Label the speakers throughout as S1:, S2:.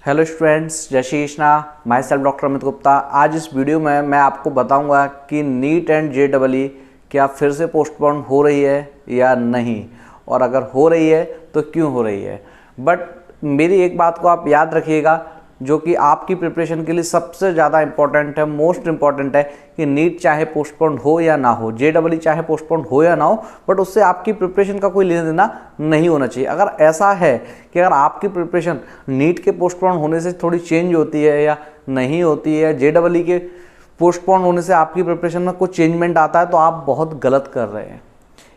S1: Hello students, जय Shri Krishna. My self doctor Amit Gupta. आज इस वीडियो में मैं आपको बताऊंगा कि नीट एंड JEE क्या फिर से पोस्टपोन हो रही है या नहीं, और अगर हो रही है तो क्यों हो रही है। बट मेरी एक बात को आप याद रखिएगा, जो कि आपकी प्रिपरेशन के लिए सबसे ज़्यादा इम्पॉर्टेंट है, मोस्ट इम्पॉर्टेंट है कि नीट चाहे पोस्टपोन हो या ना हो, JEE चाहे पोस्टपोन हो या ना हो, बट उससे आपकी प्रिपरेशन का कोई लेना देना नहीं होना चाहिए। अगर ऐसा है कि अगर आपकी प्रिपरेशन नीट के पोस्टपोन होने से थोड़ी चेंज होती है या नहीं होती है, JEE के पोस्टपोन होने से आपकी प्रिपरेशन में कुछ चेंजमेंट आता है, तो आप बहुत गलत कर रहे हैं।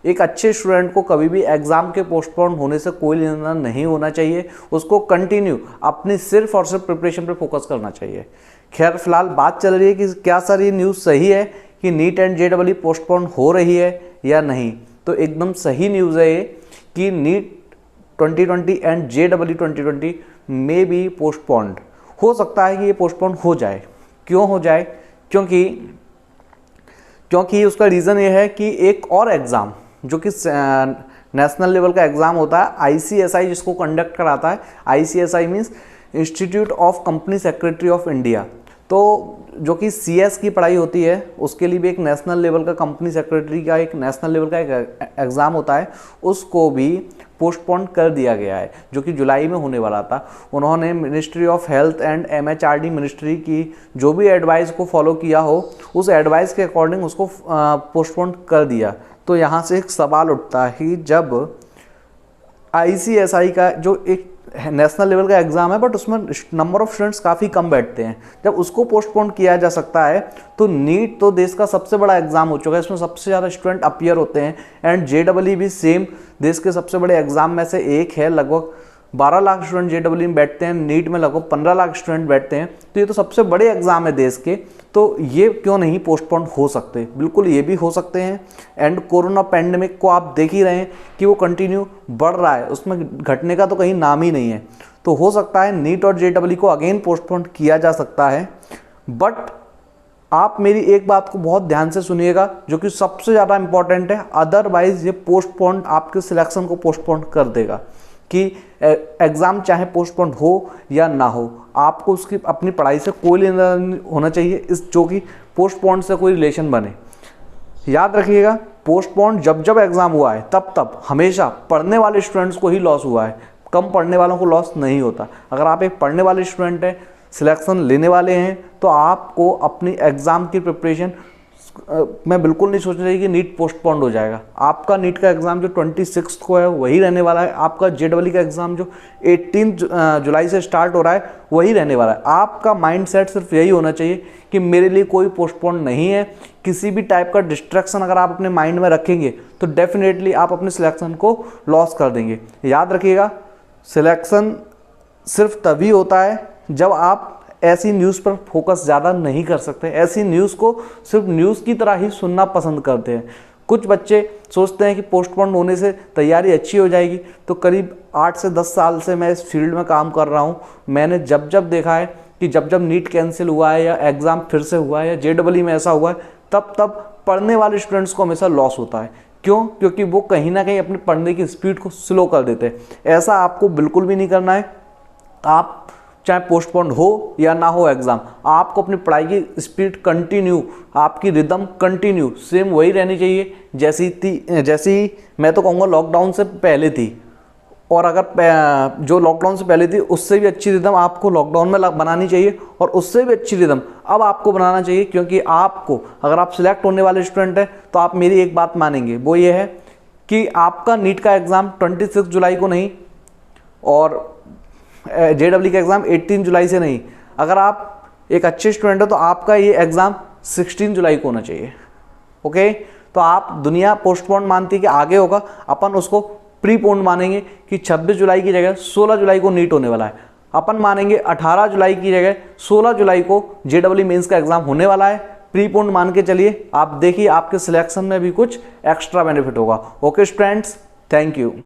S1: एक अच्छे स्टूडेंट को कभी भी एग्ज़ाम के पोस्टपोन होने से कोई लेना नहीं होना चाहिए। उसको कंटिन्यू अपनी सिर्फ और सिर्फ प्रिपरेशन पे फोकस करना चाहिए। खैर, फिलहाल बात चल रही है कि क्या सर ये न्यूज़ सही है कि नीट एंड JEE पोस्टपोन हो रही है या नहीं। तो एकदम सही न्यूज़ है ये कि नीट 2020 एंड JEE 2020 में भी पोस्टपोन्ड हो सकता है कि ये पोस्टपोन हो जाए। क्यों हो जाए? क्योंकि उसका रीज़न ये है कि एक और एग्ज़ाम जो कि नेशनल लेवल का एग्ज़ाम होता है, ICSI जिसको कंडक्ट कराता है। ICSI means institute of company secretary of India. तो जो कि CS की पढ़ाई होती है, उसके लिए भी एक नेशनल लेवल का कंपनी सेक्रेटरी का एक नेशनल लेवल का एक एग्ज़ाम होता है, उसको भी पोस्टपोन कर दिया गया है, जो कि जुलाई में होने वाला था। उन्होंने ministry of health and MHRD ministry की जो भी एडवाइस को फॉलो किया हो, उस एडवाइस के अकॉर्डिंग उसको पोस्टपोन कर दिया। तो यहाँ से एक सवाल उठता है कि जब ICSI का जो एक नेशनल लेवल का एग्ज़ाम है, बट उसमें नंबर ऑफ़ स्टूडेंट्स काफ़ी कम बैठते हैं, जब उसको पोस्टपोन किया जा सकता है, तो नीट तो देश का सबसे बड़ा एग्ज़ाम हो चुका है, इसमें सबसे ज़्यादा स्टूडेंट अपीयर होते हैं। एंड JEE भी सेम देश के सबसे बड़े एग्ज़ाम में से एक है। लगभग 12 लाख स्टूडेंट JEE में बैठते हैं, नीट में लगभग 15 लाख स्टूडेंट बैठते हैं। तो ये तो सबसे बड़े एग्ज़ाम है देश के, तो ये क्यों नहीं पोस्टपोन हो सकते? बिल्कुल ये भी हो सकते हैं। एंड कोरोना पैंडेमिक को आप देख ही रहे हैं कि वो कंटिन्यू बढ़ रहा है, उसमें घटने का तो कहीं नाम ही नहीं है। तो हो सकता है नीट और JEE को अगेन पोस्टपोन किया जा सकता है। बट आप मेरी एक बात को बहुत ध्यान से सुनिएगा, जो कि सबसे ज़्यादा इंपॉर्टेंट है। अदरवाइज ये पोस्टपोन आपके सिलेक्शन को पोस्टपोन कर देगा कि एग्ज़ाम चाहे पोस्टपोन हो या ना हो, आपको उसकी अपनी पढ़ाई से कोई लेना होना चाहिए, इस जो कि पोस्टपोन से कोई रिलेशन बने। याद रखिएगा, पोस्टपोन जब जब एग्ज़ाम हुआ है, तब हमेशा पढ़ने वाले स्टूडेंट्स को ही लॉस हुआ है, कम पढ़ने वालों को लॉस नहीं होता। अगर आप एक पढ़ने वाले स्टूडेंट हैं, सिलेक्शन लेने वाले हैं, तो आपको अपनी एग्ज़ाम की प्रिपरेशन मैं बिल्कुल नहीं सोचना चाहिए कि नीट पोस्टपोन्ड हो जाएगा। आपका नीट का एग्ज़ाम जो 26 को है वही रहने वाला है। आपका JEE का एग्ज़ाम जो 18 जुलाई से स्टार्ट हो रहा है वही रहने वाला है। आपका माइंडसेट सिर्फ यही होना चाहिए कि मेरे लिए कोई पोस्टपोन नहीं है। किसी भी टाइप का डिस्ट्रैक्शन अगर आप अपने माइंड में रखेंगे तो डेफिनेटली आप अपने सिलेक्शन को लॉस कर देंगे। याद रखिएगा, सिलेक्शन सिर्फ तभी होता है जब आप ऐसी न्यूज़ पर फोकस ज़्यादा नहीं कर सकते। ऐसी न्यूज़ को सिर्फ न्यूज़ की तरह ही सुनना पसंद करते हैं। कुछ बच्चे सोचते हैं कि पोस्टपोन होने से तैयारी अच्छी हो जाएगी। तो करीब 8 से 10 साल से मैं इस फील्ड में काम कर रहा हूँ। मैंने जब जब देखा है कि जब जब नीट कैंसिल हुआ है या एग्ज़ाम फिर से हुआ है या JEE में ऐसा हुआ है, तब पढ़ने वाले स्टूडेंट्स को हमेशा लॉस होता है। क्यों? क्योंकि वो कहीं ना कहीं अपने पढ़ने की स्पीड को स्लो कर देते हैं। ऐसा आपको बिल्कुल भी नहीं करना है। आप चाहे पोस्टपोन हो या ना हो एग्ज़ाम, आपको अपनी पढ़ाई की स्पीड कंटिन्यू, आपकी रिदम कंटिन्यू सेम वही रहनी चाहिए जैसी मैं तो कहूँगा लॉकडाउन से पहले थी। और अगर जो लॉकडाउन से पहले थी उससे भी अच्छी रिदम आपको लॉकडाउन में बनानी चाहिए, और उससे भी अच्छी रिदम अब आपको बनाना चाहिए। क्योंकि आपको, अगर आप सिलेक्ट होने वाले स्टूडेंट हैं, तो आप मेरी एक बात मानेंगे, वो ये है कि आपका नीट का एग्ज़ाम 26 जुलाई को नहीं, और JEE का एग्ज़ाम 18 जुलाई से नहीं। अगर आप एक अच्छे स्टूडेंट हो तो आपका ये एग्ज़ाम 16 जुलाई को होना चाहिए। ओके, तो आप दुनिया पोस्टपोन मानती है कि आगे होगा, अपन उसको प्रीपोन मानेंगे कि 26 जुलाई की जगह 16 जुलाई को नीट होने वाला है। अपन मानेंगे 18 जुलाई की जगह 16 जुलाई को JEE मेंस का एग्ज़ाम होने वाला है। प्रीपोन मान के चलिए, आप देखिए आपके सिलेक्शन में भी कुछ एक्स्ट्रा बेनिफिट होगा। Okay students, thank you.